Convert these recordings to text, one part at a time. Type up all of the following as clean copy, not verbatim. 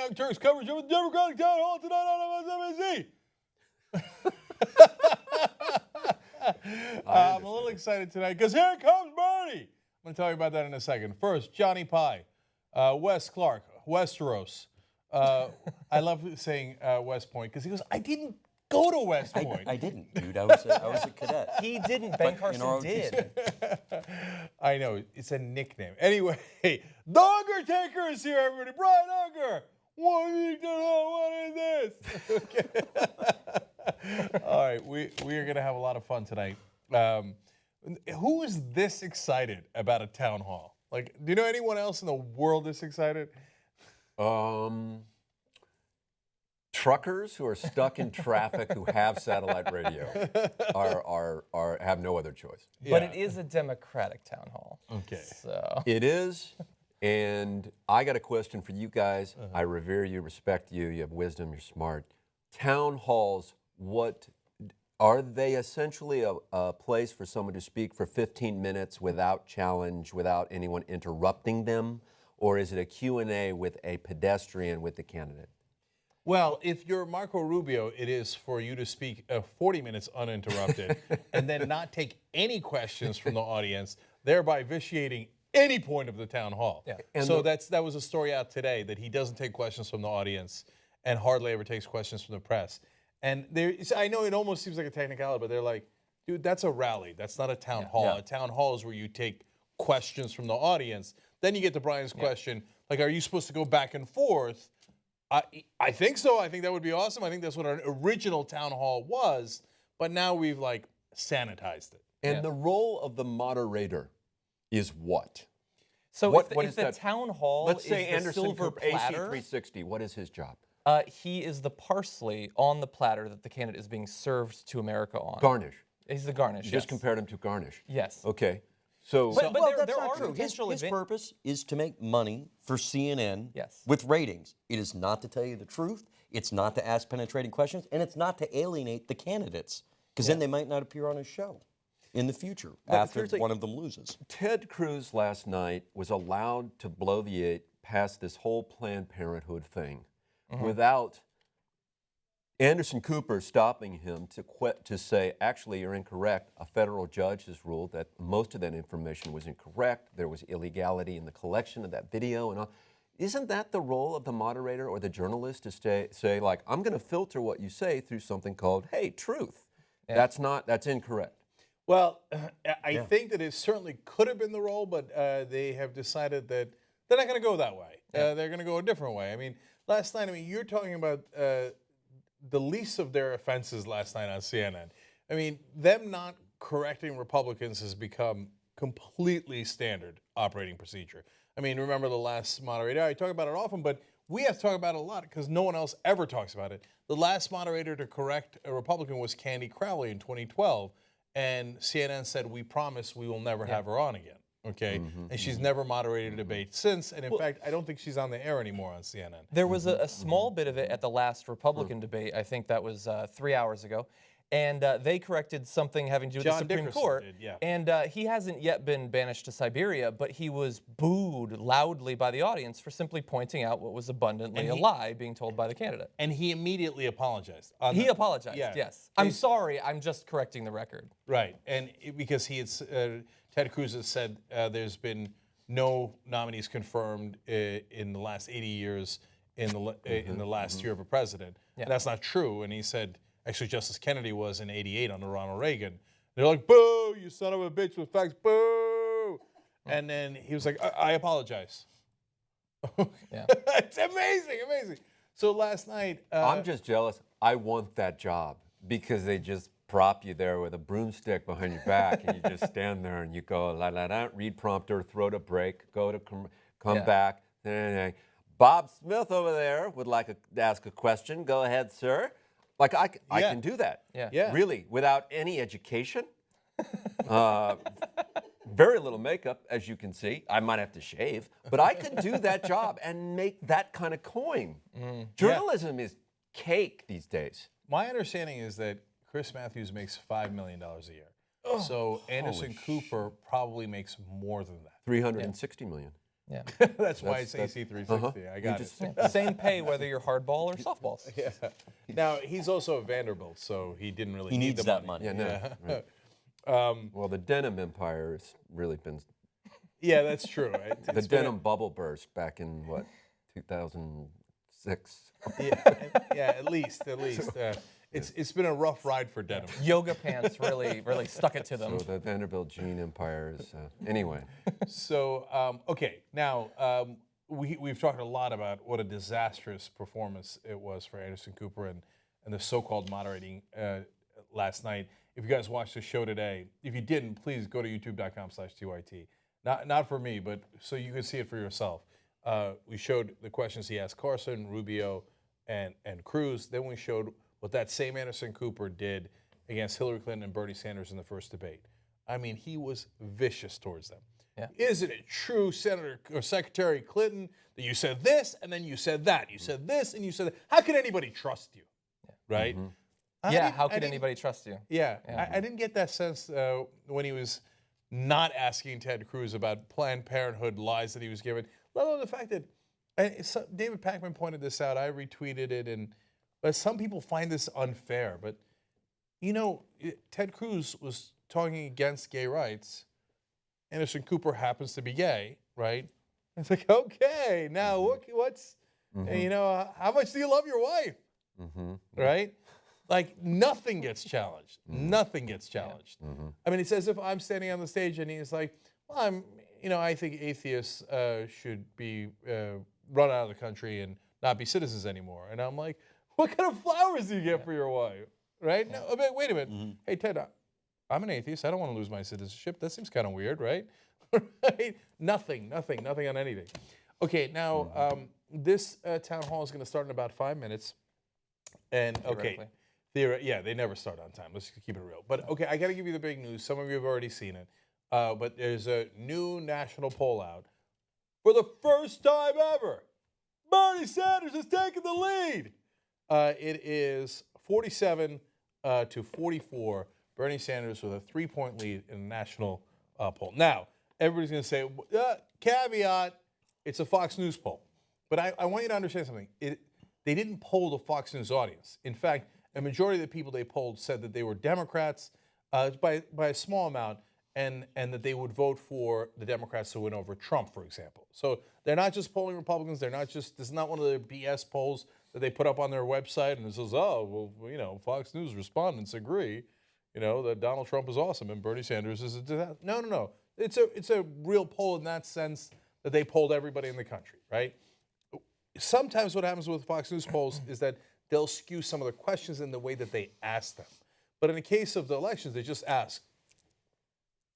Young Turks coverage of the Democratic Town Hall tonight on MSNBC. I'm a little excited tonight because here comes Bernie. I'm going to tell you about that in a second. First, Johnny Pie, Wes Clark, Westeros. I love saying West Point because he goes, I didn't go to West Point. I didn't, dude. I was a cadet. He didn't. Ben Carson did. I know. It's a nickname. Anyway, the Undertaker is here, everybody. Brian Unger. What is this? Okay. All right. We are going to have a lot of fun tonight. Who is this excited about a town hall? Like, do you know anyone else in the world this excited? Truckers who are stuck in traffic who have satellite radio have no other choice. But it is a Democratic town hall. Okay. So It is, and I got a question for you guys. I revere you, respect you. You have wisdom. You're smart. Town halls, what are they? Essentially a place for someone to speak for 15 minutes without challenge, without anyone interrupting them, or is it a Q&A with a pedestrian with the candidate? Well, if you're Marco Rubio, it is for you to speak 40 minutes uninterrupted and then not take any questions from the audience, thereby vitiating any point of the town hall. Yeah. And so that was a story out today that he doesn't take questions from the audience and hardly ever takes questions from the press. And I know it almost seems like a technicality, but they're like, dude, that's a rally. That's not a town hall. Yeah. A town hall is where you take questions from the audience. Then you get to Brian's question, like, are you supposed to go back and forth? I think so. I think that would be awesome. I think that's what our original town hall was, but now we've like sanitized it. And the role of the moderator is what? So if is the that? town hall Let's is say the Anderson silver Cooper, AC platter, 360. What is his job? he is the parsley on the platter that the candidate is being served to America on. Garnish. He's the garnish. You just yes. compared him to garnish. Yes. Okay. So, But well, there that's are not true. potential His event- purpose is to make money for CNN Yes. with ratings. It is not to tell you the truth. It's not to ask penetrating questions. And it's not to alienate the candidates. Because then they might not appear on his show in the future after seriously, one of them loses. Ted Cruz last night was allowed to blow the 8 past this whole Planned Parenthood thing without Anderson Cooper stopping him to say, actually, you're incorrect. A federal judge has ruled that most of that information was incorrect. There was illegality in the collection of that video and all. Isn't that the role of the moderator or the journalist to say, like, I'm going to filter what you say through something called, hey, truth. Yeah. That's incorrect. Well, I think that it certainly could have been the role, but they have decided that they're not going to go that way. They're going to go a different way. I mean, last night, you're talking about the least of their offenses last night on CNN. I mean, them not correcting Republicans has become completely standard operating procedure. I mean, remember the last moderator? I talk about it often, but we have to talk about it a lot because no one else ever talks about it. The last moderator to correct a Republican was Candy Crowley in 2012, and CNN said, we promise we will never have her on again. Okay, and she's never moderated a debate since, and in fact, I don't think she's on the air anymore on CNN. There was a small bit of it at the last Republican debate. I think that was 3 hours ago. And they corrected something having to do with John the Supreme Dickerson Court. did, yeah. And he hasn't yet been banished to Siberia, but he was booed loudly by the audience for simply pointing out what was abundantly a lie being told by the candidate. And he immediately apologized. He apologized, yeah. yes. I'm sorry, I'm just correcting the record. Right, and because he had, Ted Cruz has said there's been no nominees confirmed in the last 80 years in the last year of a president. Yeah. And that's not true, and he said, actually, Justice Kennedy was in '88 under Ronald Reagan. They're like, boo, you son of a bitch with facts, boo. And then he was like, I apologize. Yeah. It's amazing, amazing. So last night. I'm just jealous. I want that job because they just prop you there with a broomstick behind your back and you just stand there and you go, la la la, read prompter, throw to break, go to come back. Bob Smith over there would like to ask a question. Go ahead, sir. Like I can do that. Yeah. Really, without any education. Very little makeup, as you can see. I might have to shave, but I could do that job and make that kind of coin. Journalism is cake these days. My understanding is that Chris Matthews makes $5 million a year. So Anderson Cooper probably makes more than that. 360 million. Yeah. That's why it's AC360. I got it. Same pay whether you're hardball or softballs. Yeah. Now he's also a Vanderbilt, so he didn't really He need needs the that money. money. Yeah, no. Right. Well, the denim empire has really been Yeah, that's true. Right? the denim bubble burst back in what 2006. Yeah, at least. It's been a rough ride for denim. Yoga pants really stuck it to them. So the Vanderbilt jean empire is anyway. So okay, now we've talked a lot about what a disastrous performance it was for Anderson Cooper and the so-called moderating last night. If you guys watched the show today, if you didn't, please go to youtube.com/TYT. Not for me, but so you can see it for yourself. We showed the questions he asked Carson, Rubio, and Cruz. Then we showed what that same Anderson Cooper did against Hillary Clinton and Bernie Sanders in the first debate. I mean, he was vicious towards them. Yeah. Isn't it true, Senator or Secretary Clinton, that you said this and then you said that? You said this and you said that. How could anybody trust you? Yeah. Right? Yeah, how could anybody trust you? Yeah, I didn't get that sense when he was not asking Ted Cruz about Planned Parenthood lies that he was given. Let alone the fact that David Pakman pointed this out. I retweeted it, but some people find this unfair. But you know, Ted Cruz was talking against gay rights. Anderson Cooper happens to be gay, right? It's like, okay, now what's you know, how much do you love your wife, right? Like nothing gets challenged. Nothing gets challenged. I mean, it's as if I'm standing on the stage and he's like, well, I think atheists should be run out of the country and not be citizens anymore. And I'm like, what kind of flowers do you get for your wife, right? No, wait a minute. Hey, Ted, I'm an atheist. I don't want to lose my citizenship. That seems kind of weird, right? Right? Nothing on anything. Okay, now this town hall is going to start in about 5 minutes. And okay. Yeah, they never start on time. Let's keep it real. But okay, I got to give you the big news. Some of you have already seen it. But there's a new national poll out. For the first time ever, Bernie Sanders has taken the lead. It is 47 to 44. Bernie Sanders with a 3-point lead in the national poll. Now, everybody's going to say, caveat, it's a Fox News poll. But I want you to understand something. They didn't poll the Fox News audience. In fact, a majority of the people they polled said that they were Democrats by a small amount and that they would vote for the Democrats to win over Trump, for example. So they're not just polling Republicans. This is not one of the BS polls that they put up on their website and it says, oh, well, Fox News respondents agree, that Donald Trump is awesome and Bernie Sanders is a disaster. No. It's a real poll in that sense that they polled everybody in the country, right? Sometimes what happens with Fox News polls is that they'll skew some of the questions in the way that they ask them. But in the case of the elections, they just ask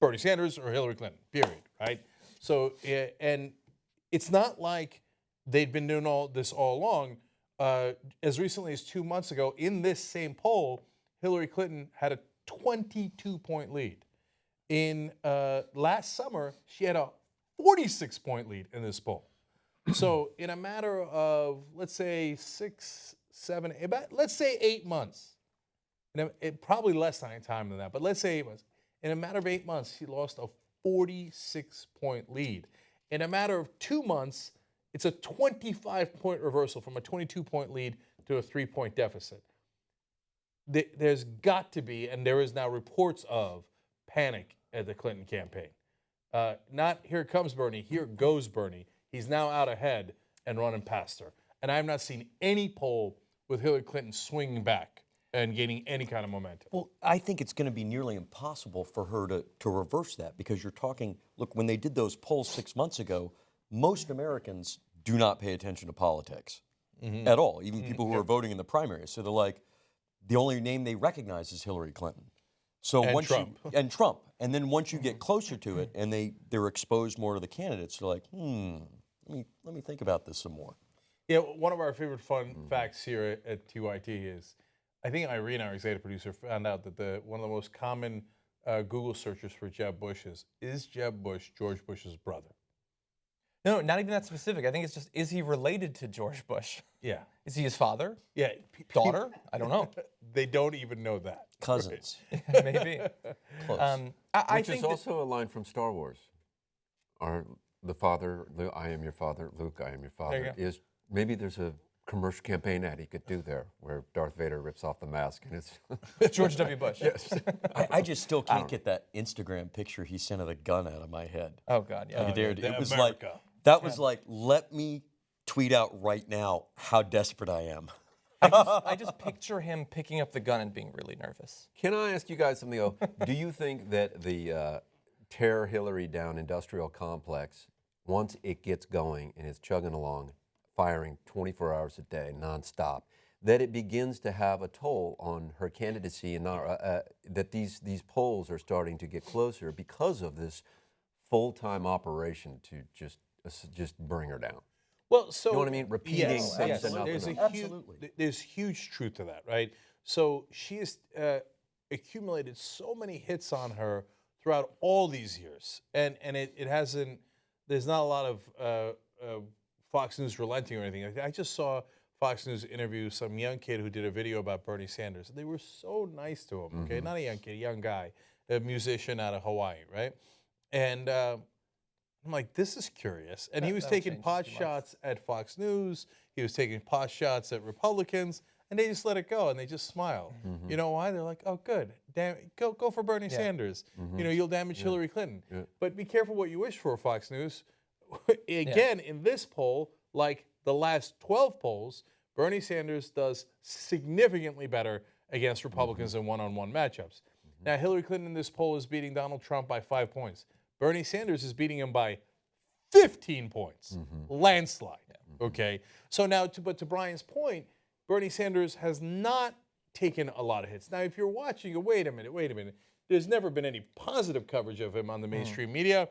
Bernie Sanders or Hillary Clinton, period, right? So, and it's not like they'd been doing all this all along. As recently as 2 months ago, in this same poll, Hillary Clinton had a 22-point lead. In last summer, she had a 46-point lead in this poll. So in a matter of, let's say, 8 months, probably less time than that, but let's say 8 months. In a matter of 8 months, she lost a 46-point lead. In a matter of 2 months, it's a 25-point reversal from a 22-point lead to a 3-point deficit. There's got to be, and there is now reports of, panic at the Clinton campaign. Not here comes Bernie, here goes Bernie. He's now out ahead and running past her. And I have not seen any poll with Hillary Clinton swinging back and gaining any kind of momentum. Well, I think it's going to be nearly impossible for her to reverse that because you're talking, look, when they did those polls 6 months ago, most Americans do not pay attention to politics at all, even people who are voting in the primaries. So they're like, the only name they recognize is Hillary Clinton. So and once Trump. And then once you get closer to it and they're exposed more to the candidates, they're like, let me think about this some more. Yeah, one of our favorite fun facts here at TYT is, I think Irene, our executive producer, found out that one of the most common Google searches for Jeb Bush is Jeb Bush George Bush's brother? No, not even that specific. I think it's just, is he related to George Bush? Yeah. Is he his father? Yeah. Daughter? I don't know. They don't even know that. Cousins. Maybe. Close. I Which think is also a line from Star Wars. the father, I am your father, Luke, I am your father, is maybe there's a commercial campaign ad he could do there where Darth Vader rips off the mask and it's George W. Bush. yes. I just still can't get that Instagram picture he sent of the gun out of my head. Oh God, yeah. It was America. like that was like, let me tweet out right now how desperate I am. I just picture him picking up the gun and being really nervous. Can I ask you guys something though? Do you think that the tear Hillary down industrial complex, once it gets going and it's chugging along, firing 24 hours a day, nonstop, that it begins to have a toll on her candidacy, and that these polls are starting to get closer because of this full-time operation to just bring her down? Well, so You know what I mean? Repeating yes, things yes. that nothing There's else. there's huge truth to that, right? So she has accumulated so many hits on her throughout all these years, and it hasn't. There's not a lot of Fox News relenting or anything. I just saw Fox News interview some young kid who did a video about Bernie Sanders. They were so nice to him. Okay, not a young kid, a young guy, a musician out of Hawaii, right? And I'm like, this is curious. And he was taking pot shots at Fox News. He was taking pot shots at Republicans, and they just let it go and they just smiled. You know why? They're like, oh, good. Damn, go for Bernie Sanders. You know, you'll damage Hillary Clinton. But be careful what you wish for, Fox News. Again, in this poll, like the last 12 polls, Bernie Sanders does significantly better against Republicans in one-on-one matchups. Now, Hillary Clinton in this poll is beating Donald Trump by 5 points. Bernie Sanders is beating him by 15 points, landslide. Okay, so now, but to Brian's point, Bernie Sanders has not taken a lot of hits. Now, if you're watching, you go, wait a minute. There's never been any positive coverage of him on the mainstream media.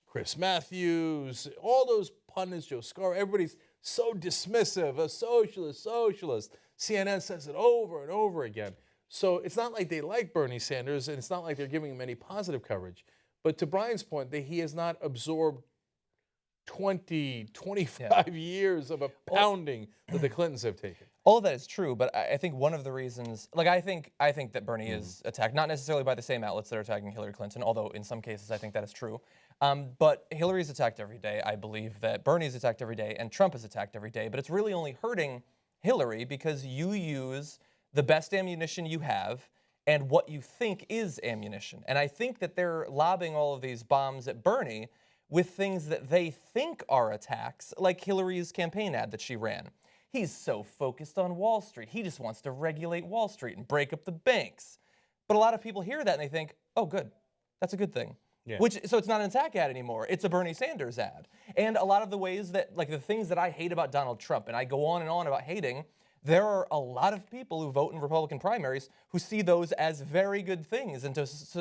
Chris Matthews, all those pundits, Joe Scarborough, everybody's so dismissive, a socialist. CNN says it over and over again. So it's not like they like Bernie Sanders, and it's not like they're giving him any positive coverage. But to Brian's point, that he has not absorbed 20, 25 years of a pounding that the Clintons have taken. All of that is true, but I think one of the reasons, like I think that Bernie is attacked, not necessarily by the same outlets that are attacking Hillary Clinton, although in some cases I think that is true. But Hillary is attacked every day. I believe that Bernie is attacked every day and Trump is attacked every day. But it's really only hurting Hillary because you use the best ammunition you have and what you think is ammunition. And I think that they're lobbing all of these bombs at Bernie with things that they think are attacks, like Hillary's campaign ad that she ran. He's so focused on Wall Street. He just wants to regulate Wall Street and break up the banks. But a lot of people hear that and they think, oh, good. That's a good thing. Yeah. So it's not an attack ad anymore. It's a Bernie Sanders ad. And a lot of the ways that, like the things that I hate about Donald Trump, and I go on and on about hating, there are a lot of people who vote in Republican primaries who see those as very good things. And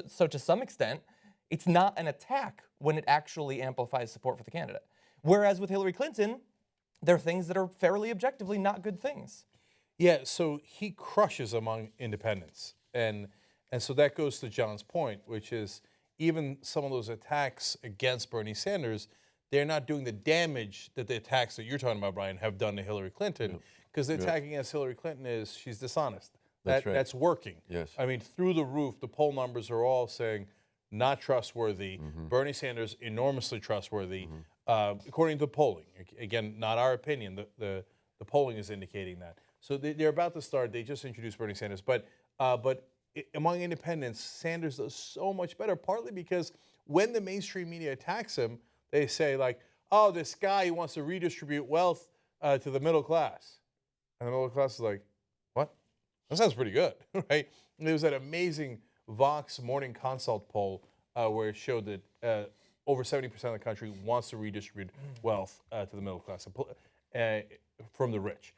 so to some extent, it's not an attack when it actually amplifies support for the candidate. Whereas with Hillary Clinton, there are things that are fairly objectively not good things. Yeah, so he crushes among independents. And so that goes to John's point, which is even some of those attacks against Bernie Sanders, they're not doing the damage that the attacks that you're talking about, Brian, have done to Hillary Clinton. Because the attack against Hillary Clinton is she's dishonest. That's right. That's working. Yes. I mean, through the roof, the poll numbers are all saying not trustworthy. Bernie Sanders, enormously trustworthy, according to polling. Again, not our opinion. The polling is indicating that. So they're about to start. They just introduced Bernie Sanders. But among independents, Sanders does so much better, partly because when the mainstream media attacks him, they say, like, oh, this guy, he wants to redistribute wealth to the middle class. And the middle class is like, what? That sounds pretty good, right? And there was that amazing Vox Morning Consult poll where it showed that over 70% of the country wants to redistribute wealth to the middle class from the rich.